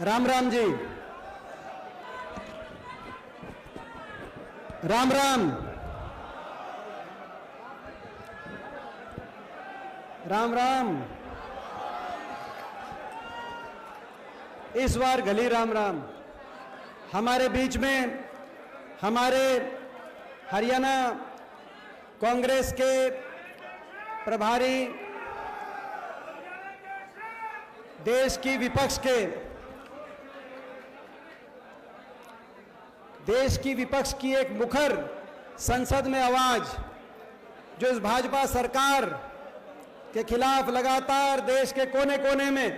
राम राम जी। राम राम। राम राम। इस बार गली राम राम। हमारे बीच में हमारे हरियाणा कांग्रेस के प्रभारी, देश की विपक्ष की एक मुखर संसद में आवाज, जो इस भाजपा सरकार के खिलाफ लगातार देश के कोने कोने में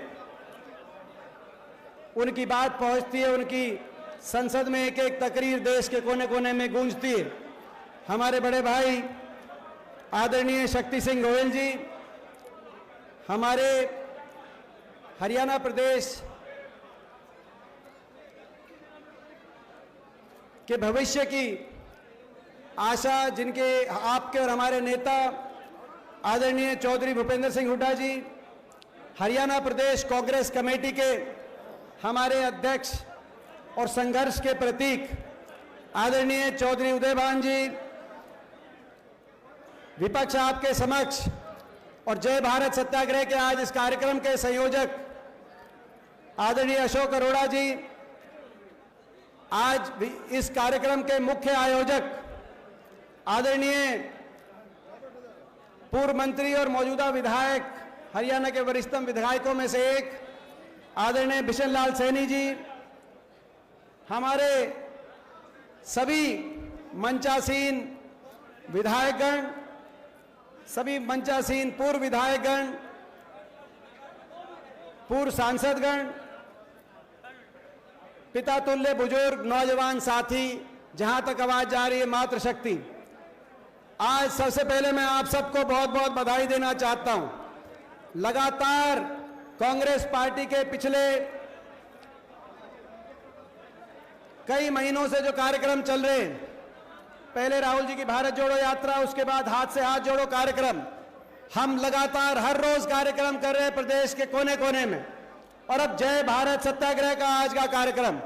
उनकी बात पहुंचती है, उनकी संसद में एक एक तकरीर देश के कोने कोने में गूंजती है। हमारे बड़े भाई आदरणीय शक्ति सिंह गोयल जी, हमारे हरियाणा प्रदेश के भविष्य की आशा, जिनके आपके और हमारे नेता आदरणीय चौधरी भूपेंद्र सिंह हुड्डा जी, हरियाणा प्रदेश कांग्रेस कमेटी के हमारे अध्यक्ष और संघर्ष के प्रतीक आदरणीय चौधरी उदयभान जी, विपक्ष आपके समक्ष, और जय भारत सत्याग्रह के आज इस कार्यक्रम के संयोजक आदरणीय अशोक अरोड़ा जी, आज इस कार्यक्रम के मुख्य आयोजक आदरणीय पूर्व मंत्री और मौजूदा विधायक, हरियाणा के वरिष्ठतम विधायकों में से एक आदरणीय बिशन लाल सैनी जी, हमारे सभी मंचासीन विधायकगण, सभी मंचासीन पूर्व विधायकगण, पूर्व सांसदगण, पिता तुल्य बुजुर्ग नौजवान साथी, जहां तक आवाज जा रही है मातृशक्ति, आज सबसे पहले मैं आप सबको बहुत बहुत बधाई देना चाहता हूं। लगातार कांग्रेस पार्टी के पिछले कई महीनों से जो कार्यक्रम चल रहे हैं, पहले राहुल जी की भारत जोड़ो यात्रा, उसके बाद हाथ से हाथ जोड़ो कार्यक्रम, हम लगातार हर रोज कार्यक्रम कर रहे हैं प्रदेश के कोने कोने में, और अब जय भारत सत्याग्रह का आज का कार्यक्रम,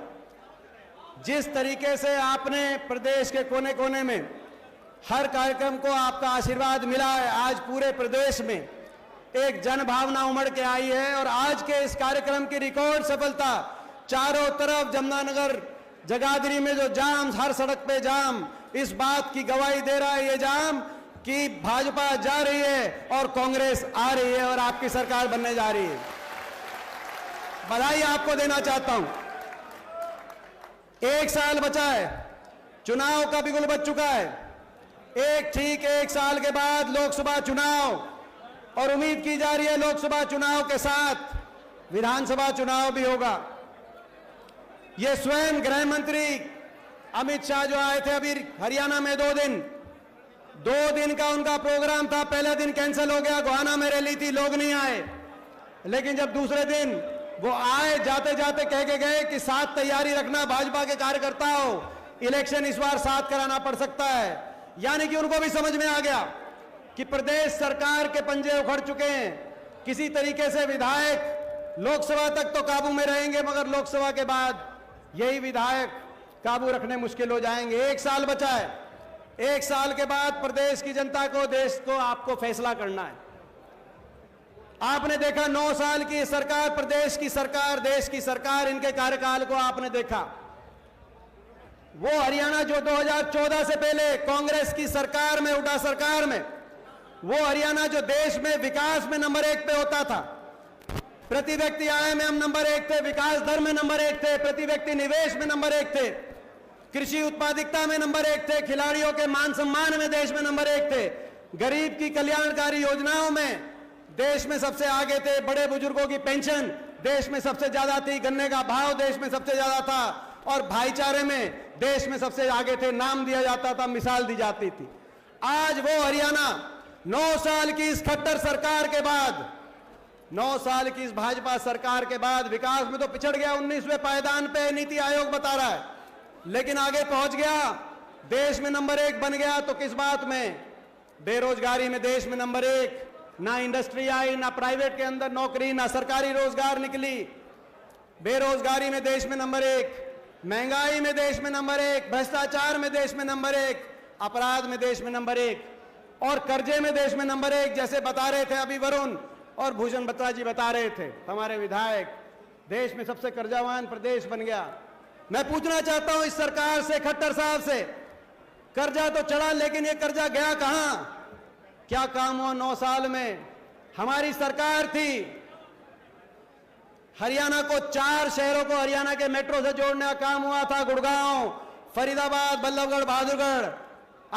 जिस तरीके से आपने प्रदेश के कोने कोने में हर कार्यक्रम को आपका आशीर्वाद मिला है, आज पूरे प्रदेश में एक जन भावना उमड़ के आई है, और आज के इस कार्यक्रम की रिकॉर्ड सफलता, चारों तरफ जमुनानगर जगाधरी में जो जाम, हर सड़क पे जाम, इस बात की गवाही दे रहा है ये जाम कि भाजपा जा रही है और कांग्रेस आ रही है और आपकी सरकार बनने जा रही है। बधाई आपको देना चाहता हूं। एक साल बचा है, चुनाव का बिगुल बज चुका है, ठीक एक साल के बाद लोकसभा चुनाव, और उम्मीद की जा रही है लोकसभा चुनाव के साथ विधानसभा चुनाव भी होगा। ये स्वयं गृह मंत्री अमित शाह जो आए थे अभी हरियाणा में 2 दिन का उनका प्रोग्राम था, पहला दिन कैंसिल हो गया, गोहाना में रैली थी, लोग नहीं आए, लेकिन जब दूसरे दिन वो आए, जाते जाते कह के गए कि साथ तैयारी रखना भाजपा के कार्यकर्ताओं, इलेक्शन इस बार साथ कराना पड़ सकता है। यानी कि उनको भी समझ में आ गया कि प्रदेश सरकार के पंजे उखड़ चुके हैं, किसी तरीके से विधायक लोकसभा तक तो काबू में रहेंगे, मगर लोकसभा के बाद यही विधायक काबू रखने मुश्किल हो जाएंगे। 1 साल बचा है, 1 साल के बाद प्रदेश की जनता को, देश को, आपको फैसला करना है। आपने देखा 9 साल की सरकार, प्रदेश की सरकार, देश की सरकार, इनके कार्यकाल को आपने देखा। वो हरियाणा जो 2014 से पहले कांग्रेस की सरकार में, हुड्डा सरकार में, वो हरियाणा जो देश में विकास में नंबर 1 पे होता था, प्रति व्यक्ति आय में हम नंबर 1 थे, विकास दर में नंबर 1 थे, प्रति व्यक्ति निवेश में नंबर 1 थे, कृषि उत्पादकता में नंबर 1 थे, खिलाड़ियों के मान सम्मान में देश में नंबर 1 थे, गरीब की कल्याणकारी योजनाओं में देश में सबसे आगे थे, बड़े बुजुर्गों की पेंशन देश में सबसे ज्यादा थी, गन्ने का भाव देश में सबसे ज्यादा था, और भाईचारे में देश में सबसे आगे थे, नाम दिया जाता था, मिसाल दी जाती थी। आज वो हरियाणा 9 साल की इस खट्टर सरकार के बाद, 9 साल की इस भाजपा सरकार के बाद विकास में तो पिछड़ गया, 19वें पायदान पे नीति आयोग बता रहा है, लेकिन आगे पहुंच गया, देश में नंबर 1 बन गया। तो किस बात में? बेरोजगारी में देश में नंबर 1, ना इंडस्ट्री आई, ना प्राइवेट के अंदर नौकरी, ना सरकारी रोजगार निकली। बेरोजगारी में देश में नंबर 1, महंगाई में देश में नंबर 1, भ्रष्टाचार में देश में नंबर 1, अपराध में देश में नंबर 1 और कर्जे में देश में नंबर 1, जैसे बता रहे थे अभी वरुण और भूषण बत्रा जी बता रहे थे हमारे विधायक। देश में सबसे कर्जावान प्रदेश बन गया। मैं पूछना चाहता हूं इस सरकार से, खट्टर साहब से, कर्जा तो चढ़ा लेकिन ये कर्जा गया कहां? क्या काम हुआ 9 साल में? हमारी सरकार थी, हरियाणा को 4 शहरों को हरियाणा के मेट्रो से जोड़ने का काम हुआ था, गुड़गांव, फरीदाबाद, बल्लभगढ़, बहादुरगढ़।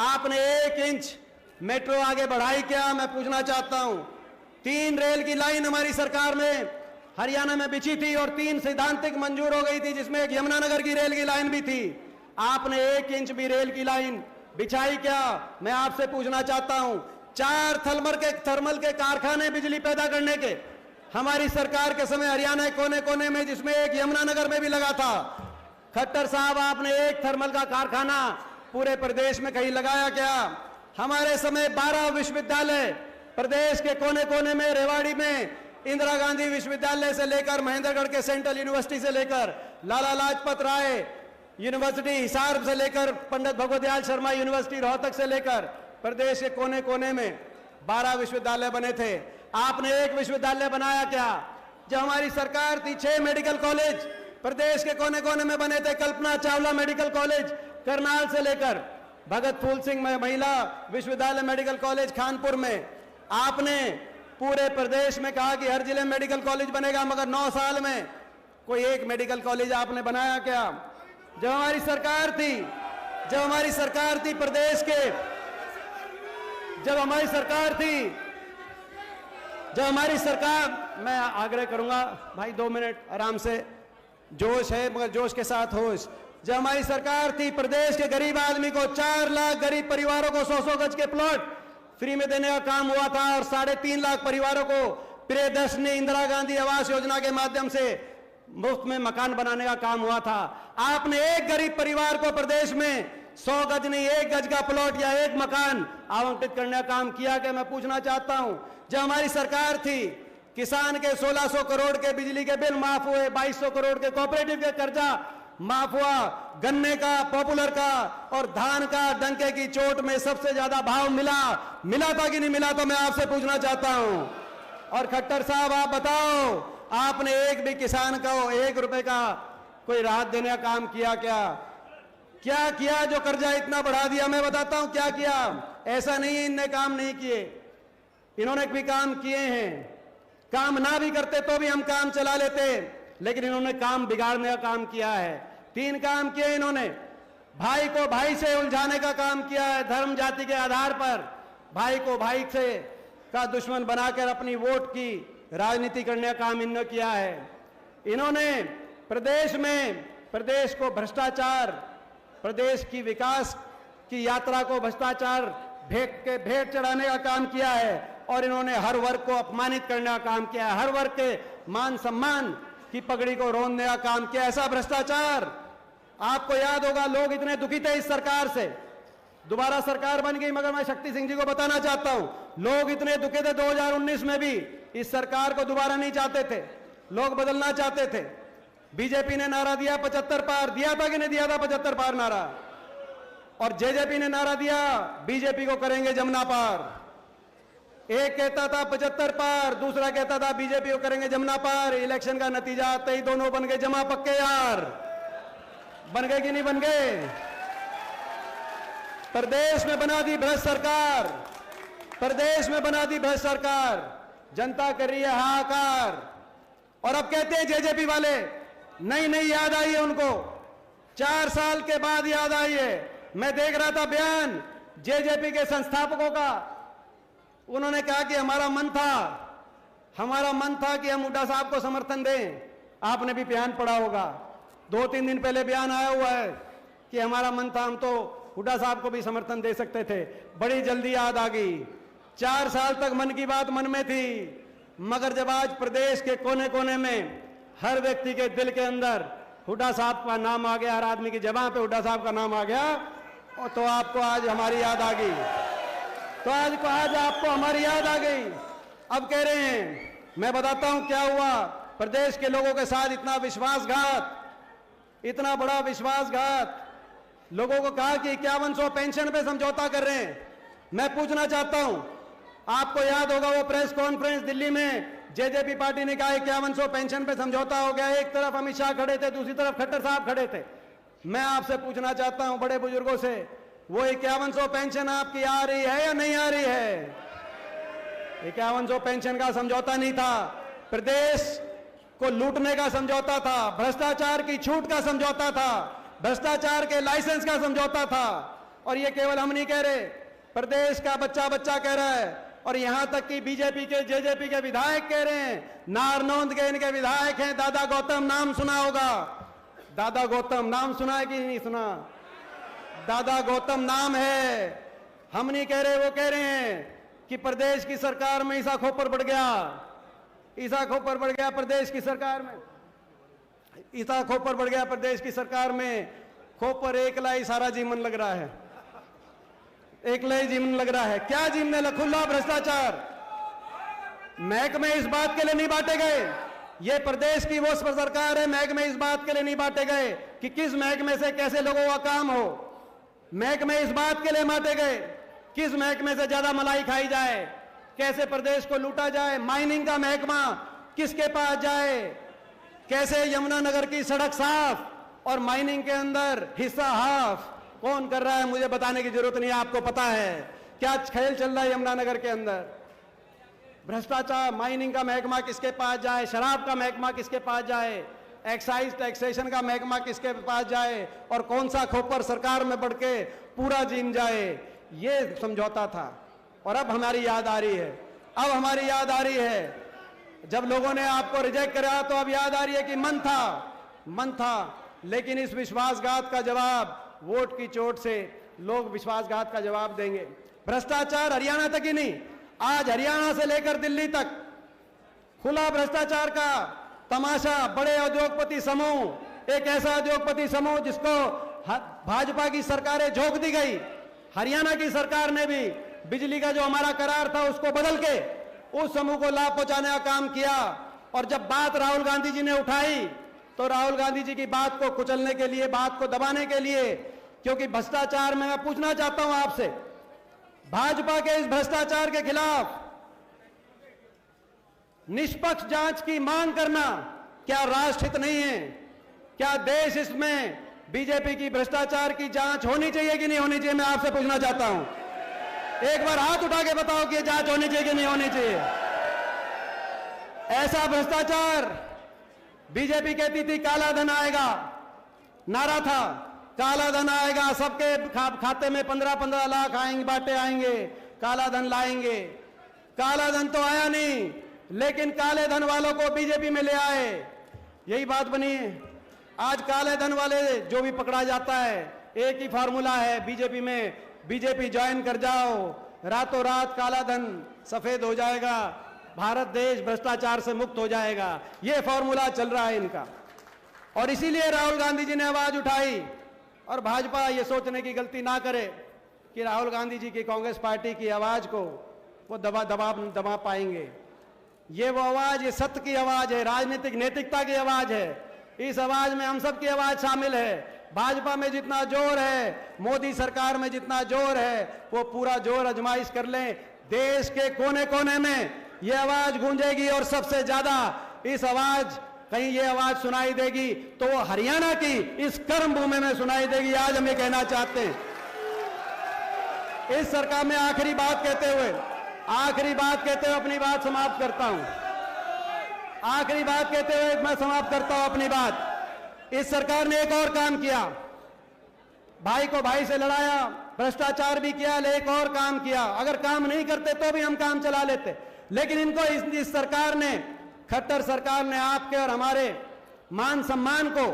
आपने 1 इंच मेट्रो आगे बढ़ाई क्या? मैं पूछना चाहता हूं। 3 रेल की लाइन हमारी सरकार में हरियाणा में बिछी थी और 3 सैद्धांतिक मंजूर हो गई थी, जिसमें एक यमुनानगर की रेल की लाइन भी थी। आपने 1 इंच भी रेल की लाइन बिछाई क्या? मैं आपसे पूछना चाहता हूं। 4 थर्मल के कारखाने बिजली पैदा करने के हमारी सरकार के समय हरियाणा के कोने कोने में, जिसमें एक यमुनानगर में भी लगा था। खट्टर साहब, आपने 1 थर्मल का कारखाना पूरे प्रदेश में कहीं लगाया क्या? हमारे समय 12 विश्वविद्यालय प्रदेश के कोने कोने में, रेवाड़ी में इंदिरा गांधी विश्वविद्यालय से लेकर, महेंद्रगढ़ के सेंट्रल यूनिवर्सिटी से लेकर, लाला लाजपत राय यूनिवर्सिटी हिसार से लेकर, पंडित भगवत दयाल शर्मा यूनिवर्सिटी रोहतक से लेकर, प्रदेश के कोने कोने में 12 विश्वविद्यालय बने थे। आपने 1 विश्वविद्यालय बनाया क्या? जब हमारी सरकार थी 6 मेडिकल कॉलेज प्रदेश के कोने कोने में बने थे। कल्पना चावला मेडिकल कॉलेज करनाल से लेकर, भगत फूल सिंह महिला विश्वविद्यालय मेडिकल कॉलेज खानपुर में। आपने पूरे प्रदेश में कहा कि हर जिले में मेडिकल कॉलेज बनेगा, मगर 9 साल में कोई 1 मेडिकल कॉलेज आपने बनाया क्या? जब हमारी सरकार थी प्रदेश के, जब हमारी सरकार, मैं आग्रह करूंगा भाई 2 मिनट आराम से, जोश है मगर जोश के साथ होश। जब हमारी सरकार थी, प्रदेश के गरीब आदमी को 4 लाख गरीब परिवारों को 100-100 गज के प्लॉट फ्री में देने का काम हुआ था और 3.5 लाख परिवारों को प्रियदर्शनी इंदिरा गांधी आवास योजना के माध्यम से मुफ्त में मकान बनाने का काम हुआ था। आपने 1 गरीब परिवार को प्रदेश में 100 गज नहीं, 1 गज का प्लॉट या 1 मकान आवंटित करने का काम किया क्या? मैं पूछना चाहता हूं। जब हमारी सरकार थी, किसान के 1600 करोड़ के बिजली के बिल माफ हुए, 2200 करोड़ के कोऑपरेटिव के कर्जा माफ हुआ, गन्ने का, पॉपुलर का और धान का डंके की चोट में सबसे ज्यादा भाव मिला था कि नहीं मिला? तो मैं आपसे पूछना चाहता हूं। और खट्टर साहब, आप बताओ, आपने एक भी किसान को 1 रुपए का कोई राहत देने का काम किया क्या किया जो कर्जा इतना बढ़ा दिया? मैं बताता हूं क्या किया। ऐसा नहीं है इनने काम नहीं किए, इन्होंने भी काम किए हैं। काम ना भी करते तो भी हम काम चला लेते, लेकिन इन्होंने काम बिगाड़ने का काम किया है। 3 काम किए इन्होंने। भाई को भाई से उलझाने का काम किया है, धर्म जाति के आधार पर भाई को भाई से का दुश्मन बनाकर अपनी वोट की राजनीति करने का काम इन्होंने किया है। इन्होंने प्रदेश को भ्रष्टाचार, प्रदेश की विकास की यात्रा को भ्रष्टाचार भेंट चढ़ाने का काम किया है और इन्होंने हर वर्ग को अपमानित करने का काम किया है, हर वर्ग के मान सम्मान की पगड़ी को रोंदने का काम किया। ऐसा भ्रष्टाचार, आपको याद होगा, लोग इतने दुखी थे इस सरकार से। दोबारा सरकार बन गई, मगर मैं शक्ति सिंह जी को बताना चाहता हूं, लोग इतने दुखी थे 2019 में भी इस सरकार को दोबारा नहीं चाहते थे, लोग बदलना चाहते थे। बीजेपी ने नारा दिया 75 पार, दिया था कि नहीं दिया था 75 पार नारा? और जेजेपी ने नारा दिया बीजेपी को करेंगे जमुना पार। एक कहता था 75 पार, दूसरा कहता था बीजेपी को करेंगे जमुना पार। इलेक्शन का नतीजा आते ही दोनों बन गए जमा पक्के यार। बन गए कि नहीं बन गए? प्रदेश में बना दी भ्रष्ट सरकार, प्रदेश में बना दी भ्रष्ट सरकार। जनता कर रही है हाहाकार। और अब कहते हैं जेजेपी वाले, नहीं याद आई है उनको, 4 साल के बाद याद आई है। मैं देख रहा था बयान जेजेपी के संस्थापकों का, उन्होंने कहा कि हमारा मन था कि हम हुड्डा साहब को समर्थन दें। आपने भी बयान पढ़ा होगा, 2-3 दिन पहले बयान आया हुआ है कि हमारा मन था, हम तो हुड्डा साहब को भी समर्थन दे सकते थे। बड़ी जल्दी याद आ गई। 4 साल तक मन की बात मन में थी, मगर जब आज प्रदेश के कोने कोने में हर व्यक्ति के दिल के अंदर हुड्डा साहब का नाम आ गया, हर आदमी की जबान पे हुड्डा साहब का नाम आ गया, और तो आपको आज हमारी याद आ गई, तो आज आपको हमारी याद आ गई। अब कह रहे हैं, मैं बताता हूं क्या हुआ। प्रदेश के लोगों के साथ इतना विश्वासघात, इतना बड़ा विश्वासघात। लोगों को कहा कि 5100 पेंशन पे समझौता कर रहे हैं। मैं पूछना चाहता हूं, आपको याद होगा वो प्रेस कॉन्फ्रेंस दिल्ली में, जेजेपी पार्टी ने कहा 5100 पेंशन पे समझौता हो गया। एक तरफ अमित शाह खड़े थे, दूसरी तरफ खट्टर साहब खड़े थे। मैं आपसे पूछना चाहता हूं बड़े बुजुर्गों से, वो 5100 पेंशन आपकी आ रही है या नहीं आ रही है? 5100 पेंशन का समझौता नहीं था, प्रदेश को लूटने का समझौता था, भ्रष्टाचार की छूट का समझौता था, भ्रष्टाचार के लाइसेंस का समझौता था। और ये केवल हम नहीं कह रहे, प्रदेश का बच्चा बच्चा कह रहा है। और यहां तक कि बीजेपी के, जेजेपी के विधायक कह रहे हैं, नारनौंद के इनके विधायक हैं, दादा गौतम, नाम सुना होगा। दादा गौतम नाम सुना है कि नहीं सुना? दादा गौतम नाम है। हम नहीं कह रहे, वो कह रहे हैं कि प्रदेश की सरकार में ईसा खोपर बढ़ गया, ईसा खोपर बढ़ गया प्रदेश की सरकार में, ईसा खोपर बढ़ गया प्रदेश की सरकार में। खोपर एकला ही सारा जीवन लग रहा है, एकला ही जीवन लग रहा है। क्या जीवन है? खुला भ्रष्टाचार। महकमे इस बात के लिए नहीं बांटे गए, ये प्रदेश की वो सरकार है, महकमे इस बात के लिए नहीं बांटे गए कि किस महकमे से कैसे लोगों का काम हो। महकमे इस बात के लिए बांटे गए किस महकमे से ज्यादा मलाई खाई जाए, कैसे प्रदेश को लूटा जाए। माइनिंग का महकमा किसके पास जाए, कैसे यमुनानगर की सड़क साफ और माइनिंग के अंदर हिस्सा हाफ, कौन कर रहा है मुझे बताने की जरूरत नहीं, आपको पता है क्या खेल चल रहा है यमुनानगर के अंदर। भ्रष्टाचार, माइनिंग का महकमा किसके पास जाए, शराब का महकमा किसके पास जाए, एक्साइज टैक्सेशन का महकमा किसके पास जाए, और कौन सा खोपर सरकार में बढ़ के पूरा जीम जाए, ये समझौता था। और अब हमारी याद आ रही है, अब हमारी याद आ रही है, जब लोगों ने आपको रिजेक्ट करा तो अब याद आ रही है कि मन था। लेकिन इस विश्वासघात का जवाब, वोट की चोट से लोग विश्वासघात का जवाब देंगे। भ्रष्टाचार हरियाणा तक ही नहीं, आज हरियाणा से लेकर दिल्ली तक खुला भ्रष्टाचार का तमाशा। बड़े उद्योगपति समूह, एक ऐसा उद्योगपति समूह जिसको भाजपा की सरकारें झोंक दी गई, हरियाणा की सरकार ने भी बिजली का जो हमारा करार था उसको बदल के उस समूह को लाभ पहुंचाने का काम किया। और जब बात राहुल गांधी जी ने उठाई तो राहुल गांधी जी की बात को कुचलने के लिए, बात को दबाने के लिए, क्योंकि भ्रष्टाचार में, मैं पूछना चाहता हूं आपसे, भाजपा के इस भ्रष्टाचार के खिलाफ निष्पक्ष जांच की मांग करना क्या राष्ट्रहित नहीं है? क्या देश इसमें बीजेपी की भ्रष्टाचार की जांच होनी चाहिए कि नहीं होनी चाहिए? मैं आपसे पूछना चाहता हूं, एक बार हाथ उठा के बताओ कि जांच होनी चाहिए कि नहीं होनी चाहिए। ऐसा भ्रष्टाचार, बीजेपी कहती थी काला धन आएगा, नारा था काला धन आएगा, सबके खाते में 15-15 लाख आएंगे, बांटे आएंगे, काला धन लाएंगे। काला धन तो आया नहीं, लेकिन काले धन वालों को बीजेपी में ले आए, यही बात बनी है। आज काले धन वाले जो भी पकड़ा जाता है, एक ही फार्मूला है बीजेपी में, बीजेपी ज्वाइन कर जाओ, रातों रात काला धन सफेद हो जाएगा, भारत देश भ्रष्टाचार से मुक्त हो जाएगा। यह फॉर्मूला चल रहा है इनका। और इसीलिए राहुल गांधी जी ने आवाज उठाई। और भाजपा ये सोचने की गलती ना करे कि राहुल गांधी जी की, कांग्रेस पार्टी की आवाज को वो दबा पाएंगे। ये वो आवाज, ये सत्य की आवाज है, राजनीतिक नैतिकता की आवाज है। इस आवाज में हम सब की आवाज शामिल है। भाजपा में जितना जोर है, मोदी सरकार में जितना जोर है, वो पूरा जोर आजमाइश कर लें। देश के कोने कोने में ये आवाज गूंजेगी और सबसे ज्यादा इस आवाज, कहीं ये आवाज सुनाई देगी तो वो हरियाणा की इस कर्म भूमि में सुनाई देगी। आज हम ये कहना चाहते हैं। इस सरकार में आखिरी बात कहते हुए अपनी बात समाप्त करता हूं। आखिरी बात कहते हुए मैं समाप्त करता हूं अपनी बात। इस सरकार ने एक और काम किया, भाई को भाई से लड़ाया, भ्रष्टाचार भी किया, एक और काम किया। अगर काम नहीं करते तो भी हम काम चला लेते, लेकिन इनको इस सरकार ने, खट्टर सरकार ने आपके और हमारे मान सम्मान को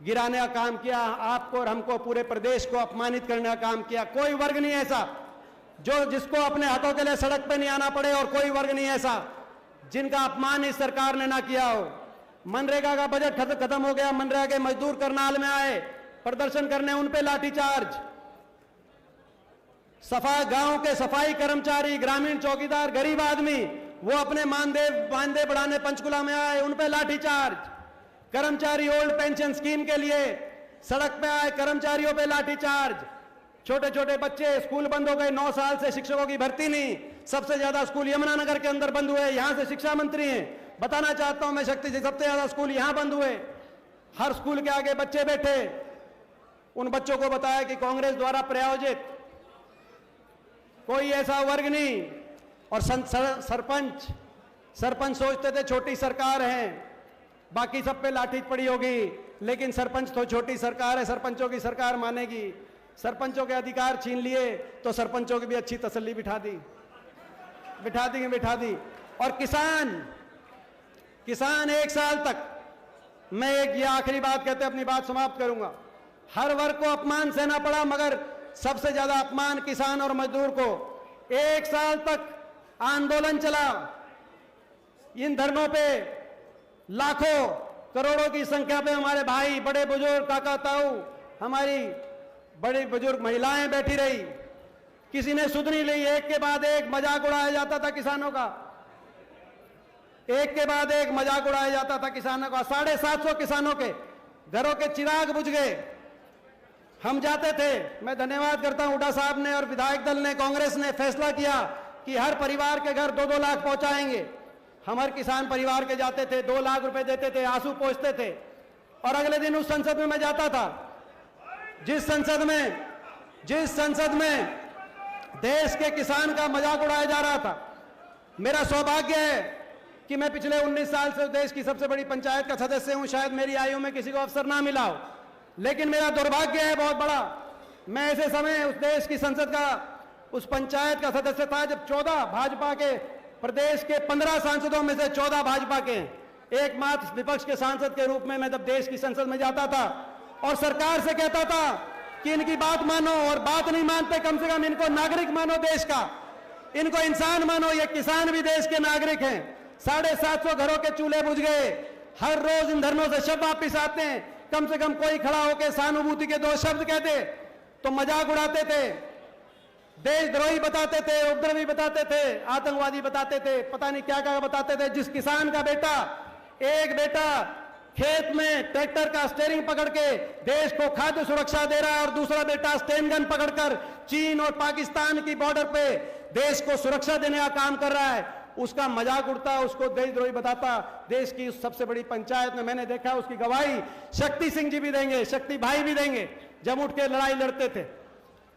गिराने का काम किया। आपको और हमको, पूरे प्रदेश को अपमानित करने का काम किया। कोई वर्ग नहीं ऐसा जिसको अपने हाथों के लिए सड़क पे नहीं आना पड़े, और कोई वर्ग नहीं ऐसा जिनका अपमान इस सरकार ने ना किया हो। मनरेगा का बजट खत्म हो गया, मनरेगा के मजदूर करनाल में आए प्रदर्शन करने, उन पे लाठीचार्ज। गांव के सफाई कर्मचारी, ग्रामीण चौकीदार, गरीब आदमी वो अपने मानदेय बढ़ाने पंचकुला में आए, उन पे लाठीचार्ज। कर्मचारी ओल्ड पेंशन स्कीम के लिए सड़क पे आए, कर्मचारियों पे लाठीचार्ज। छोटे छोटे बच्चे, स्कूल बंद हो गए, 9 साल से शिक्षकों की भर्ती नहीं। सबसे ज्यादा स्कूल यमुनानगर के अंदर बंद हुए, यहां से शिक्षा मंत्री हैं। बताना चाहता हूं मैं शक्ति जी, सबसे ज्यादा स्कूल यहां बंद हुए। हर स्कूल के आगे बच्चे बैठे। उन बच्चों को बताया कि कांग्रेस द्वारा प्रायोजित कोई ऐसा वर्ग नहीं। और सरपंच सोचते थे छोटी सरकार है, बाकी सब पे लाठी पड़ी होगी, लेकिन सरपंच तो छोटी सरकार है, सरपंचों की सरकार मानेगी। सरपंचों के अधिकार छीन लिए तो सरपंचों की भी अच्छी तसल्ली बिठा दी। और किसान 1 साल तक, मैं ये आखिरी बात कहते अपनी बात समाप्त करूंगा। हर वर्ग को अपमान सहना पड़ा, मगर सबसे ज्यादा अपमान किसान और मजदूर को। 1 साल तक आंदोलन चला। इन धरनों पे लाखों करोड़ों की संख्या पे हमारे भाई, बड़े बुजुर्ग, काका ताऊ, हमारी बड़ी बुजुर्ग महिलाएं बैठी रही। किसी ने सुध नहीं ली। एक के बाद एक मजाक उड़ाया जाता था किसानों का, एक के बाद एक मजाक उड़ाया जाता था किसानों का। 750 किसानों के घरों के चिराग बुझ गए। हम जाते थे, मैं धन्यवाद करता हूं हुड्डा साहब ने और विधायक दल ने, कांग्रेस ने फैसला किया कि हर परिवार के घर 2-2 लाख पहुंचाएंगे। हम हर किसान परिवार के जाते थे, 2 लाख रुपए देते थे, आंसू पोंछते थे। और अगले दिन उस संसद में मैं जाता था जिस संसद में देश के किसान का मजाक उड़ाया जा रहा था। मेरा सौभाग्य है कि मैं पिछले 19 साल से देश की सबसे बड़ी पंचायत का सदस्य हूं। शायद मेरी आयु में किसी को अवसर ना मिला हो, लेकिन मेरा दुर्भाग्य है बहुत बड़ा, मैं ऐसे समय उस देश की संसद का, उस पंचायत का सदस्य था जब 14 भाजपा के, प्रदेश के 15 सांसदों में से 14 भाजपा के, एकमात्र विपक्ष के सांसद के रूप में मैं जब देश की संसद में जाता था और सरकार से कहता था कि इनकी बात मानो, और बात नहीं मानते, कम से कम इनको नागरिक मानो देश का, इनको इंसान मानो, ये किसान भी देश के नागरिक हैं। 750 घरों के चूल्हे बुझ गए। हर रोज इन धरनों से शव वापिस आते हैं। कम से कम कोई खड़ा होकर सहानुभूति के 2 शब्द कहते तो मजाक उड़ाते थे, देशद्रोही बताते थे, उपद्रवी बताते थे, आतंकवादी बताते थे, पता नहीं क्या क्या बताते थे। जिस किसान का बेटा, एक बेटा खेत में ट्रैक्टर का स्टीयरिंग पकड़ के देश को खाद्य सुरक्षा दे रहा है और दूसरा बेटा स्टेन गन पकड़कर चीन और पाकिस्तान की बॉर्डर पे देश को सुरक्षा देने का काम कर रहा है, उसका मजाक उड़ता, उसको देशद्रोही बताता। देश की सबसे बड़ी पंचायत में मैंने देखा, उसकी गवाही शक्ति सिंह जी भी देंगे, शक्ति भाई भी देंगे, जब उठ के लड़ाई लड़ते थे।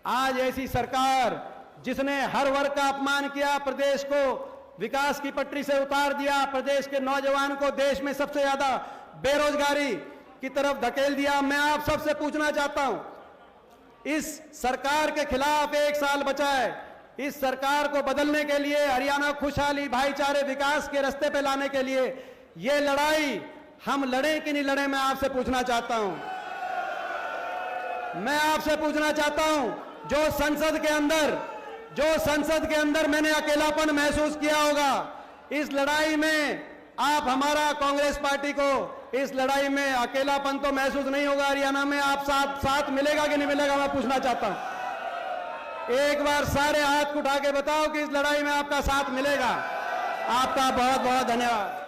आज ऐसी सरकार जिसने हर वर्ग का अपमान किया, प्रदेश को विकास की पटरी से उतार दिया, प्रदेश के नौजवान को देश में सबसे ज्यादा बेरोजगारी की तरफ धकेल दिया। मैं आप सबसे पूछना चाहता हूं, इस सरकार के खिलाफ 1 साल बचा है। इस सरकार को बदलने के लिए, हरियाणा खुशहाली, भाईचारे, विकास के रास्ते पे लाने के लिए ये लड़ाई हम लड़े कि नहीं लड़े, मैं आपसे पूछना चाहता हूं। मैं आपसे पूछना चाहता हूं, जो संसद के अंदर मैंने अकेलापन महसूस किया होगा, इस लड़ाई में आप, हमारा कांग्रेस पार्टी को इस लड़ाई में अकेलापन तो महसूस नहीं होगा। हरियाणा में आप साथ मिलेगा कि नहीं मिलेगा, मैं पूछना चाहता हूं। एक बार सारे हाथ उठा के बताओ कि इस लड़ाई में आपका साथ मिलेगा। आपका बहुत बहुत धन्यवाद।